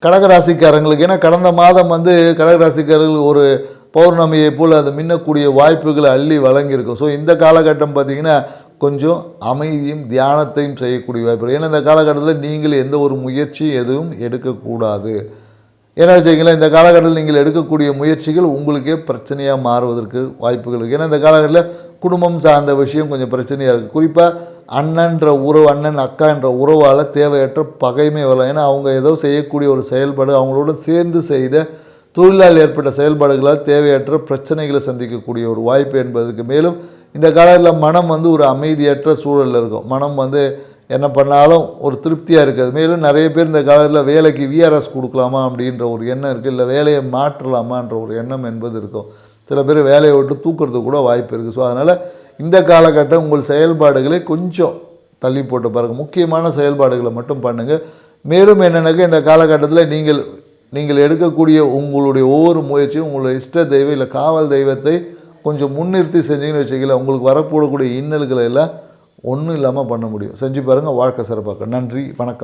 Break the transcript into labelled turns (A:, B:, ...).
A: கடகராசிக்காரங்களுக்கு. ஏன்னா கடந்த மாதம் கடகராசிக்காரர்கள் ஒரு பௌர்ணமியை போல் அது மின்னக்கூடிய வாய்ப்புகளை அள்ளி வழங்கியிருக்கும். ஸோ இந்த காலகட்டம் பார்த்திங்கன்னா கொஞ்சம் அமைதியும் தியானத்தையும் செய்யக்கூடிய வாய்ப்பு. ஏன்னா இந்த காலகட்டத்தில் நீங்கள் எந்த ஒரு முயற்சியும் எதுவும் எடுக்கக்கூடாது. ஏன்னா வச்சுக்கிங்களேன், இந்த காலகட்டத்தில் நீங்கள் எடுக்கக்கூடிய முயற்சிகள் உங்களுக்கே பிரச்சனையாக மாறுவதற்கு வாய்ப்புகள் இருக்குது. ஏன்னா இந்த காலகட்டத்தில் குடும்பம் சார்ந்த விஷயம் கொஞ்சம் பிரச்சனையாக இருக்குது. குறிப்பாக அண்ணன்ற உறவு, அண்ணன் அக்கா என்ற உறவால் தேவையற்ற பகைமை வரலாம். ஏன்னா அவங்க ஏதோ செய்யக்கூடிய ஒரு செயல்பாடு, அவங்களோட சேர்ந்து செய்த தொழிலால் ஏற்பட்ட செயல்பாடுகளால் தேவையற்ற பிரச்சனைகளை சந்திக்கக்கூடிய ஒரு வாய்ப்பு என்பதற்கு மேலும் இந்த காலத்தில் மனம் ஒரு அமைதியற்ற சூழலில் இருக்கும். மனம் என்ன பண்ணாலும் ஒரு திருப்தியாக இருக்காது. மேலும் நிறைய பேர் இந்த காலத்தில் வேலைக்கு விஆர்எஸ் கொடுக்கலாமா அப்படின்ற ஒரு எண்ணம் இருக்குது, இல்லை வேலையை மாற்றலாமான்ற ஒரு எண்ணம் என்பது இருக்கும். சில பேர் வேலையை விட்டு தூக்குறதுக்கு கூட வாய்ப்பு இருக்குது. ஸோ அதனால் இந்த காலகட்டம் உங்கள் செயல்பாடுகளை கொஞ்சம் தள்ளி போட்டு பாருங்கள். முக்கியமான செயல்பாடுகளை மட்டும் பண்ணுங்கள். மேலும் என்னென்னாக்கா இந்த காலகட்டத்தில் நீங்கள் எடுக்கக்கூடிய உங்களுடைய ஒவ்வொரு முயற்சியும் உங்களுடைய இஷ்ட தெய்வம் இல்லை காவல் தெய்வத்தை கொஞ்சம் முன்னிறுத்தி செஞ்சீங்கன்னு வச்சுக்கல, உங்களுக்கு வரக்கூடக்கூடிய இன்னல்களை எல்லாம் ஒன்றும் இல்லாமல் பண்ண முடியும். செஞ்சு பாருங்கள், வாழ்க்கை சிறப்பாக. நன்றி, வணக்கம்.